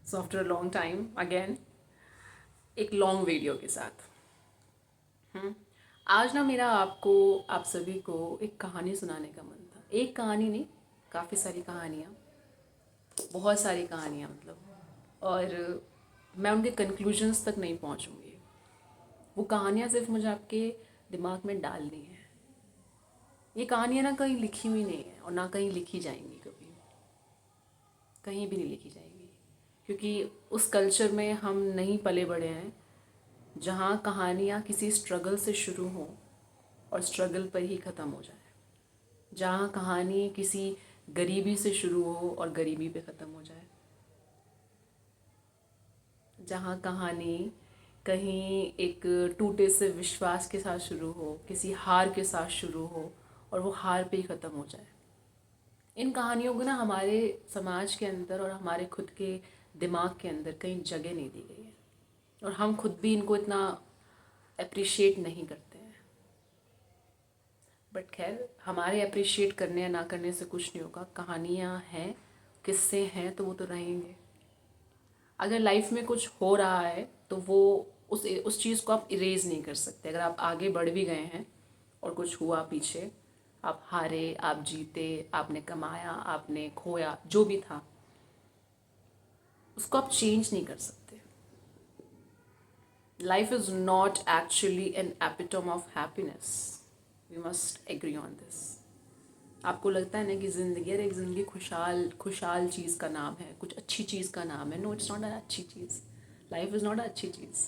So after a long time again एक long video के साथ। आज ना मेरा आप सभी को एक कहानी सुनाने का मन था। एक कहानी नहीं, काफ़ी सारी कहानियाँ, बहुत सारी कहानियाँ मतलब। और मैं उनके कंक्लूजन्स तक नहीं पहुँचूँगी। वो कहानियाँ सिर्फ मुझे आपके दिमाग में डालनी है। ये कहानियाँ ना कहीं लिखी हुई नहीं है और ना कहीं लिखी जाएंगी, कभी कहीं भी नहीं लिखी जाएंगी, क्योंकि उस कल्चर में हम नहीं पले बड़े हैं जहाँ कहानियाँ किसी स्ट्रगल से शुरू हो और स्ट्रगल पर ही ख़त्म हो जाए, जहाँ कहानी किसी गरीबी से शुरू हो और गरीबी पे ख़त्म हो जाए, जहाँ कहानी कहीं एक टूटे से विश्वास के साथ शुरू हो, किसी हार के साथ शुरू हो और वो हार पे ही ख़त्म हो जाए। इन कहानियों को ना हमारे समाज के अंदर और हमारे खुद के दिमाग के अंदर कहीं जगह नहीं दी गई है और हम खुद भी इनको इतना अप्रिशिएट नहीं करते हैं। बट खैर, हमारे अप्रिशिएट करने या ना करने से कुछ नहीं होगा। कहानियाँ हैं, किस्से हैं, तो वो तो रहेंगे। अगर लाइफ में कुछ हो रहा है तो वो उस चीज़ को आप इरेज नहीं कर सकते। अगर आप आगे बढ़ भी गए हैं और कुछ हुआ पीछे, आप हारे, आप जीते, आपने कमाया, आपने खोया, जो भी था, उसको आप चेंज नहीं कर सकते। Life is not actually an epitome of happiness. We must agree on this. आपको लगता है ना कि ज़िंदगी, अरे एक ज़िंदगी खुशहाल खुशहाल चीज़ का नाम है, कुछ अच्छी चीज़ का नाम है। नो, इट्स नॉट अ अच्छी चीज़। लाइफ इज़ नॉट अ अच्छी चीज़,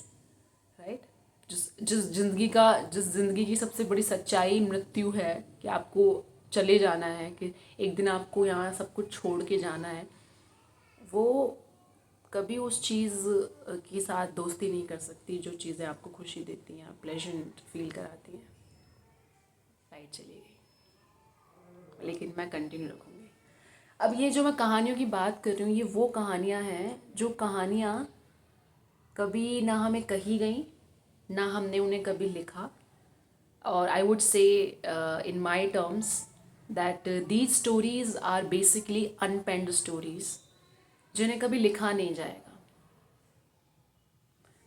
राइट। जिस ज़िंदगी की सबसे बड़ी सच्चाई मृत्यु है, कि आपको चले जाना है, कि एक दिन आपको यहाँ सब कुछ छोड़ के जाना है, वो कभी उस चीज़ के साथ दोस्ती नहीं कर सकती जो चीज़ें आपको खुशी देती हैं, प्लेजेंट फील कराती हैं। राइट, चली गई, लेकिन मैं कंटिन्यू रखूँगी। अब ये जो मैं कहानियों की बात कर रही हूँ, ये वो कहानियाँ हैं जो कहानियाँ कभी ना हमें कही गई, ना हमने उन्हें कभी लिखा। और I would say in my terms that these stories are basically unpenned stories, जिन्हें कभी लिखा नहीं जाएगा।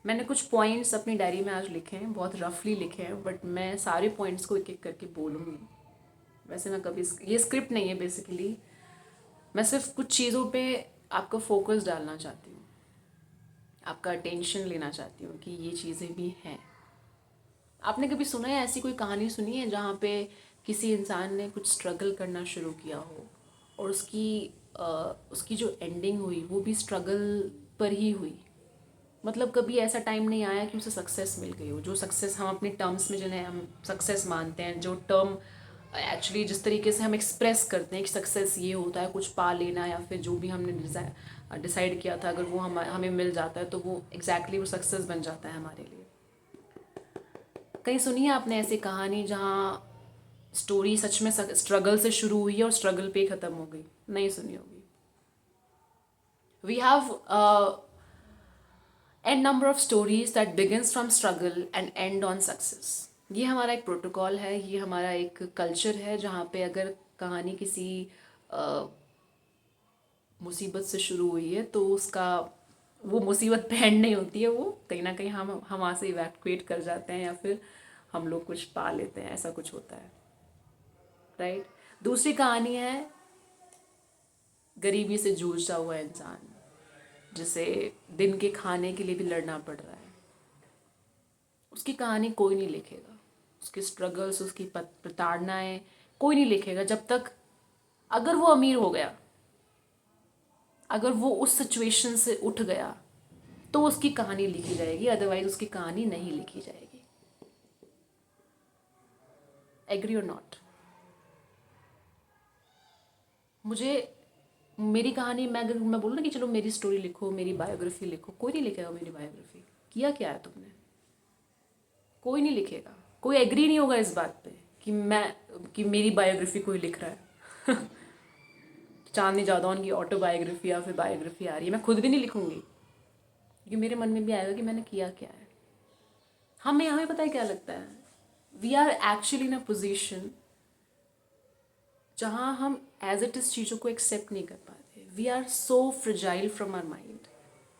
मैंने कुछ पॉइंट्स अपनी डायरी में आज लिखे हैं, बहुत रफली लिखे हैं, बट मैं सारे पॉइंट्स को एक एक करके बोलूँगी। वैसे मैं कभी, ये स्क्रिप्ट नहीं है बेसिकली, मैं सिर्फ कुछ चीज़ों पे आपका फोकस डालना चाहती हूँ, आपका अटेंशन लेना चाहती हूँ कि ये चीज़ें भी हैं। आपने कभी सुना है, ऐसी कोई कहानी सुनी है जहाँ पे किसी इंसान ने कुछ स्ट्रगल करना शुरू किया हो और उसकी जो एंडिंग हुई वो भी स्ट्रगल पर ही हुई? मतलब कभी ऐसा टाइम नहीं आया कि उसे सक्सेस मिल गई हो, जो सक्सेस हम अपने टर्म्स में, जिन्हें हम सक्सेस मानते हैं, जो टर्म एक्चुअली जिस तरीके से हम एक्सप्रेस करते हैं कि सक्सेस ये होता है, कुछ पा लेना, या फिर जो भी हमने डिसाइड किया था, अगर वो हमें मिल जाता है तो वो एग्जैक्टली वो सक्सेस बन जाता है हमारे लिए। कहीं सुनी है आपने ऐसी कहानी जहाँ स्टोरी सच में स्ट्रगल से शुरू हुई है और स्ट्रगल पे ही ख़त्म हो गई? नहीं सुनी होगी। We have an number of stories that begins from struggle and end on success. ये हमारा एक प्रोटोकॉल है, ये हमारा एक कल्चर है, जहाँ पे अगर कहानी किसी मुसीबत से शुरू हुई है तो उसका, वो मुसीबत पे एंड नहीं होती है, वो कहीं ना कहीं हम वहाँ से इवैक्यूएट कर जाते हैं या फिर हम लोग कुछ पा लेते हैं, ऐसा कुछ होता है, राइट। दूसरी कहानी है गरीबी से जूझता हुआ इंसान, जिसे दिन के खाने के लिए भी लड़ना पड़ रहा है। उसकी कहानी कोई नहीं लिखेगा, उसके स्ट्रगल्स, उसकी प्रताड़नाएं कोई नहीं लिखेगा जब तक, अगर वो अमीर हो गया, अगर वो उस सिचुएशन से उठ गया तो उसकी कहानी लिखी जाएगी, अदरवाइज उसकी कहानी नहीं लिखी जाएगी। एग्री और नॉट? मुझे मेरी कहानी, अगर मैं बोलूँ ना कि चलो मेरी स्टोरी लिखो, मेरी बायोग्राफी लिखो, कोई नहीं लिखेगा मेरी बायोग्राफी। किया क्या है तुमने? कोई नहीं लिखेगा, कोई एग्री नहीं होगा इस बात पे कि मेरी बायोग्राफी कोई लिख रहा है। चांदनी जादौन की ऑटोबायोग्राफी या फिर बायोग्राफी आ रही है, मैं खुद भी नहीं लिखूंगी, क्योंकि मेरे मन में भी आएगा कि मैंने किया क्या है। हमें पता है क्या लगता है, we are actually in a position जहाँ हम एज इट इज़ चीज़ों को एक्सेप्ट नहीं कर पाते। We are so fragile from our mind.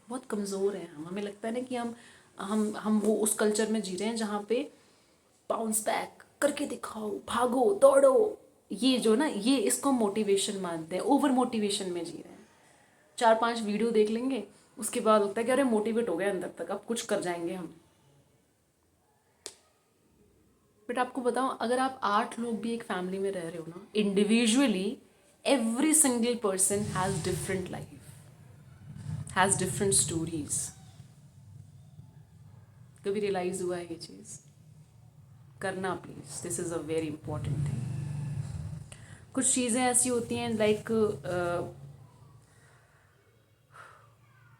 बहुत कमज़ोर हैं हम। हमें लगता है ना कि हम वो उस कल्चर में जी रहे हैं जहाँ पे बाउंस बैक करके दिखाओ, भागो दौड़ो, ये जो ना, ये इसको मोटिवेशन मानते हैं, ओवर मोटिवेशन में जी रहे हैं। 4-5 वीडियो देख लेंगे, उसके बाद होता है कि अरे मोटिवेट हो गए अंदर तक, अब कुछ कर जाएंगे हम। बट आपको बताऊं, अगर आप 8 लोग भी एक फैमिली में रह रहे हो ना, individually every single person has different life, has different stories. कभी रियलाइज हुआ है ये चीज़? करना please, this is a very important thing. कुछ चीज़ें ऐसी होती हैं लाइक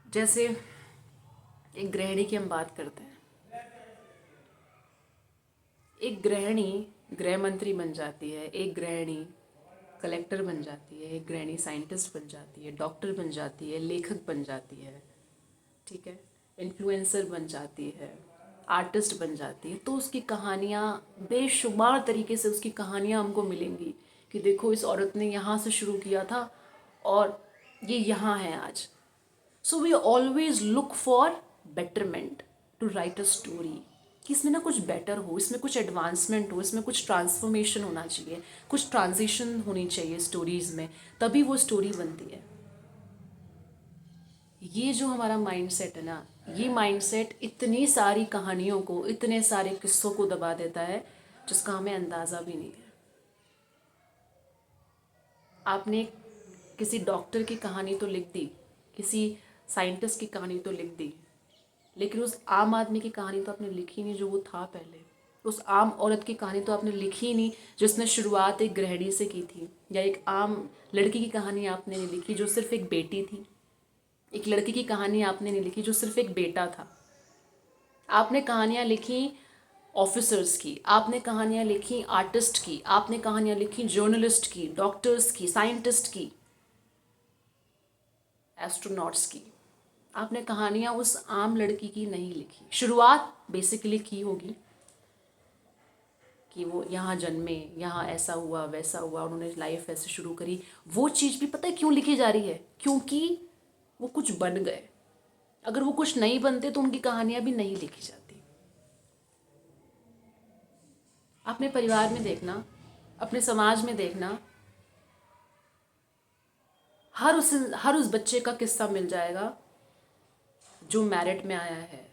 जैसे एक गृहिणी की हम बात करते हैं। एक गृहिणी गृह मंत्री बन जाती है, एक गृहिणी कलेक्टर बन जाती है, एक गृहिणी साइंटिस्ट बन जाती है, डॉक्टर बन जाती है, लेखक बन जाती है, ठीक है, इन्फ्लुएंसर बन जाती है, आर्टिस्ट बन जाती है। तो उसकी कहानियाँ, बेशुमार तरीके से उसकी कहानियाँ हमको मिलेंगी कि देखो इस औरत ने यहाँ से शुरू किया था और ये यहाँ है आज। So we always look for betterment to write a story, कि इसमें ना कुछ बेटर हो, इसमें कुछ एडवांसमेंट हो, इसमें कुछ ट्रांसफॉर्मेशन होना चाहिए, कुछ ट्रांजिशन होनी चाहिए स्टोरीज में, तभी वो स्टोरी बनती है। ये जो हमारा माइंडसेट है ना, ये माइंडसेट इतनी सारी कहानियों को, इतने सारे किस्सों को दबा देता है जिसका हमें अंदाज़ा भी नहीं है। आपने किसी डॉक्टर की कहानी तो लिख दी, किसी साइंटिस्ट की कहानी तो लिख दी, लेकिन उस आम आदमी की कहानी तो आपने लिखी नहीं जो वो था पहले। उस आम औरत की कहानी तो आपने लिखी नहीं जिसने शुरुआत एक गृहिणी से की थी, या एक आम लड़की की कहानी आपने नहीं लिखी जो सिर्फ एक बेटी थी। एक लड़की की कहानी आपने नहीं लिखी जो सिर्फ एक बेटा था। आपने कहानियाँ लिखी ऑफिसर्स की, आपने कहानियाँ लिखी आर्टिस्ट की, आपने कहानियाँ लिखी जर्नलिस्ट की, डॉक्टर्स की, साइंटिस्ट की, एस्ट्रोनॉट्स की। आपने कहानियाँ उस आम लड़की की नहीं लिखी। शुरुआत बेसिकली की होगी कि वो यहाँ जन्मे, यहाँ ऐसा हुआ वैसा हुआ, उन्होंने लाइफ ऐसे शुरू करी। वो चीज़ भी पता है क्यों लिखी जा रही है? क्योंकि वो कुछ बन गए। अगर वो कुछ नहीं बनते तो उनकी कहानियाँ भी नहीं लिखी जाती। अपने परिवार में देखना, अपने समाज में देखना, हर उस बच्चे का किस्सा मिल जाएगा जो मेरिट में आया है,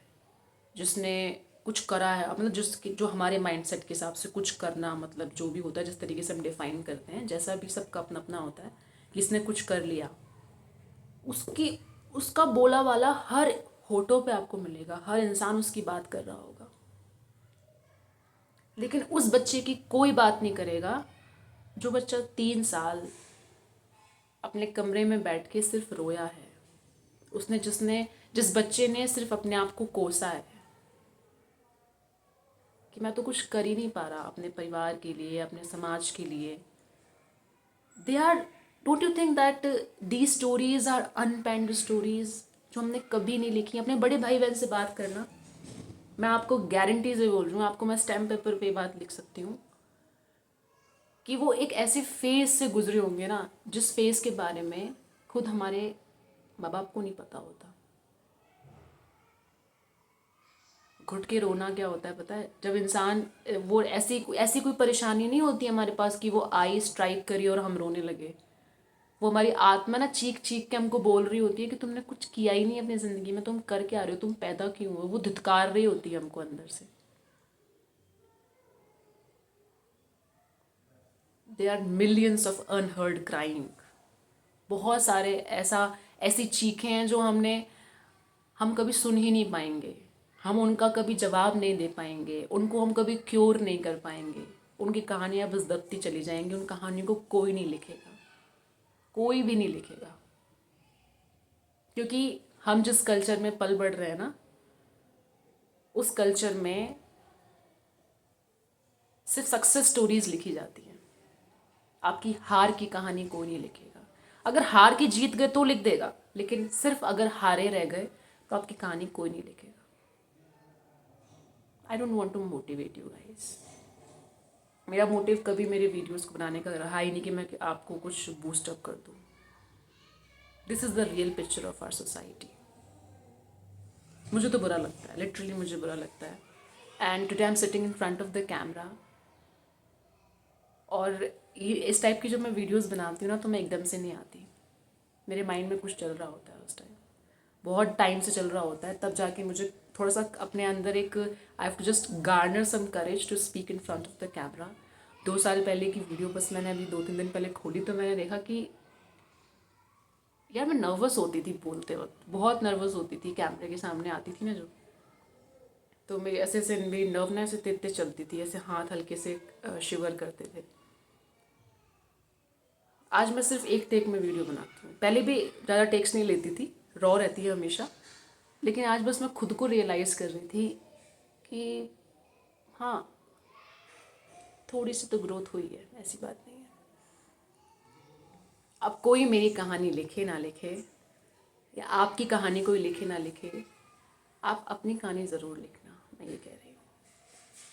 जिसने कुछ करा है, मतलब जो हमारे माइंडसेट के हिसाब से कुछ करना, मतलब जो भी होता है, जिस तरीके से हम डिफाइन करते हैं, जैसा भी सबका अपना अपना होता है, किसने कुछ कर लिया, उसकी उसका बोला वाला हर होठों पे आपको मिलेगा, हर इंसान उसकी बात कर रहा होगा। लेकिन उस बच्चे की कोई बात नहीं करेगा जो बच्चा 3 साल अपने कमरे में बैठ के सिर्फ रोया है, जिस बच्चे ने सिर्फ अपने आप को कोसा है कि मैं तो कुछ कर ही नहीं पा रहा अपने परिवार के लिए, अपने समाज के लिए। They are, don't you think that the stories are unpenned stories जो हमने कभी नहीं लिखी? अपने बड़े भाई बहन से बात करना, मैं आपको गारंटी से बोल रही हूँ, आपको मैं स्टैम्प पेपर पे बात लिख सकती हूँ कि वो एक ऐसे फेज से गुजरे होंगे ना, जिस फेज के बारे में खुद हमारे माँ बाप को नहीं पता होता। घुट के रोना क्या होता है पता है? जब इंसान, वो ऐसी कोई परेशानी नहीं होती हमारे पास कि वो आई स्ट्राइक करी और हम रोने लगे। वो हमारी आत्मा ना चीख चीख के हमको बोल रही होती है कि तुमने कुछ किया ही नहीं अपनी ज़िंदगी में, तुम कर क्या रहे हो, तुम पैदा क्यों हो। वो धित्कार रही होती है हमको अंदर से। There are millions of unheard crying. बहुत सारे ऐसी चीखें हैं जो हम कभी सुन ही नहीं पाएंगे, हम उनका कभी जवाब नहीं दे पाएंगे, उनको हम कभी क्योर नहीं कर पाएंगे। उनकी कहानियाँ बस दबती चली जाएंगी, उन कहानियों को कोई नहीं लिखेगा, कोई भी नहीं लिखेगा। क्योंकि हम जिस कल्चर में पल बढ़ रहे हैं ना, उस कल्चर में सिर्फ सक्सेस स्टोरीज लिखी जाती हैं। आपकी हार की कहानी कोई नहीं लिखेगा। अगर हार के जीत गए तो लिख देगा, लेकिन सिर्फ अगर हारे रह गए तो आपकी कहानी कोई नहीं लिखेगा। I don't want to motivate you guys. मेरा मोटिव कभी मेरे वीडियोस को बनाने का रहा ही नहीं कि मैं आपको कुछ बूस्टअप कर दूँ। This is the real picture of our society. मुझे तो बुरा लगता है, लिटरली मुझे बुरा लगता है। And today I am sitting in front of the camera, और ये इस टाइप की जब मैं वीडियोस बनाती हूँ ना तो मैं एकदम से नहीं आती, मेरे माइंड में कुछ चल रहा होता है उस टाइम, बहुत टाइम से चल रहा होता है, तब जाके मुझे थोड़ा सा अपने अंदर एक I have to just garner some courage to speak in front of the camera. 2 साल पहले की वीडियो बस मैंने अभी 2-3 दिन पहले खोली तो मैंने देखा कि यार मैं नर्वस होती थी बोलते वक्त, बहुत नर्वस होती थी, कैमरे के सामने आती थी ना जो, तो मेरी ऐसे ऐसे मेरी नर्व ना ऐसे तेज तेज चलती थी, ऐसे हाथ हल्के से शिवर करते थे। आज मैं सिर्फ एक टेक में वीडियो बनाती हूँ, पहले भी ज़्यादा टेक्स नहीं लेती थी, रॉ रहती है हमेशा, लेकिन आज बस मैं खुद को रियलाइज़ कर रही थी कि हाँ थोड़ी सी तो ग्रोथ हुई है, ऐसी बात नहीं है। अब कोई मेरी कहानी लिखे ना लिखे, या आपकी कहानी कोई लिखे ना लिखे, आप अपनी कहानी ज़रूर लिखना, मैं ये कह रही हूँ।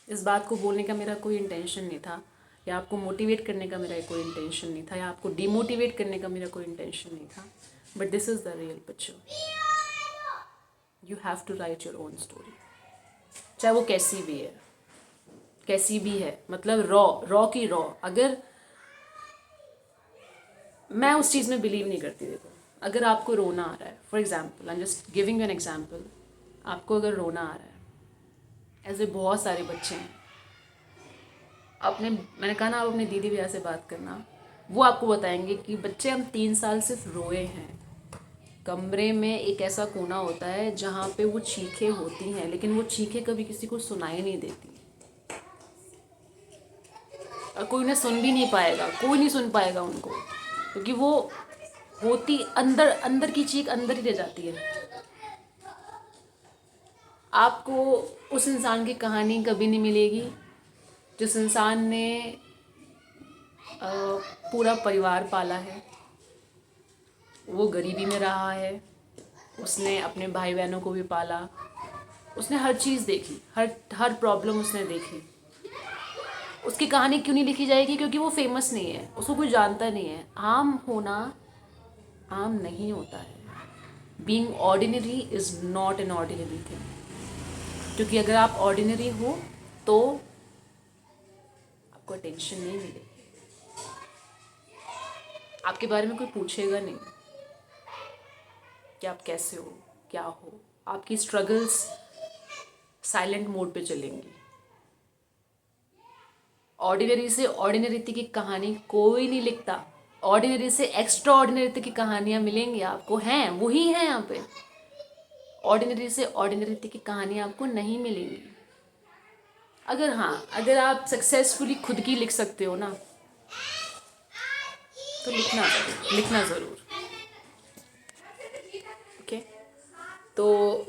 इस बात को बोलने का मेरा कोई इंटेंशन नहीं था, या आपको मोटिवेट करने का मेरा कोई इंटेंशन नहीं था, या आपको डिमोटिवेट करने का मेरा कोई इंटेंशन नहीं था, but this is the real picture. You have to write your own story, चाहे वो कैसी भी है, कैसी भी है, मतलब रॉ की रॉ। अगर मैं उस चीज़ में बिलीव नहीं करती, देखो अगर आपको रोना आ रहा है, for example I am just giving you an example, आपको अगर रोना आ रहा है, ऐसे बहुत सारे बच्चे हैं, मैंने कहा ना आप अपनी दीदी भैया से बात करना, वो आपको बताएंगे कि बच्चे हम 3 साल सिर्फ रोए हैं। कमरे में एक ऐसा कोना होता है जहाँ पे वो चीखें होती हैं, लेकिन वो चीखें कभी किसी को सुनाई नहीं देती, और कोई उन्हें सुन भी नहीं पाएगा, कोई नहीं सुन पाएगा उनको, क्योंकि वो होती अंदर, अंदर की चीख अंदर ही रह जाती है। आपको उस इंसान की कहानी कभी नहीं मिलेगी जिस इंसान ने पूरा परिवार पाला है, वो गरीबी में रहा है, उसने अपने भाई बहनों को भी पाला, उसने हर चीज़ देखी, हर प्रॉब्लम उसने देखी। उसकी कहानी क्यों नहीं लिखी जाएगी? क्योंकि वो फेमस नहीं है, उसको कोई जानता नहीं है। आम होना आम नहीं होता है, being ordinary is not an ordinary thing, क्योंकि अगर आप ऑर्डिनरी हो तो आपको अटेंशन नहीं मिलेगी, आपके बारे में कोई पूछेगा नहीं कि आप कैसे हो, क्या हो, आपकी स्ट्रगल्स साइलेंट मोड पे चलेंगी। ऑर्डिनरी से ऑर्डिनरिटी की कहानी कोई नहीं लिखता, ऑर्डिनरी से एक्स्ट्रा ऑर्डिनरिटी की कहानियाँ मिलेंगी आपको, हैं वही हैं यहाँ पे। ऑर्डिनरी से ऑर्डिनरिटी की कहानियाँ आपको नहीं मिलेंगी। अगर आप सक्सेसफुली खुद की लिख सकते हो ना, तो लिखना ज़रूर। ओके, तो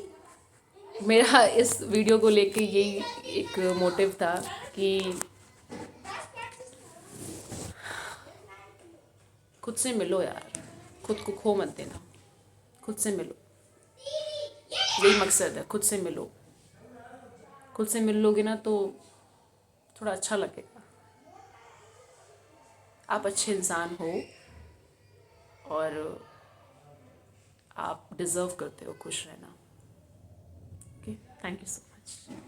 मेरा इस वीडियो को लेके यही एक मोटिव था कि खुद से मिलो यार, खुद को खो मत देना, खुद से मिलो, यही मकसद है, खुद से मिलो। खुद से मिल लोगे ना तो थोड़ा अच्छा लगेगा, आप अच्छे इंसान हो और आप डिज़र्व करते हो खुश रहना। Okay, thank you so much.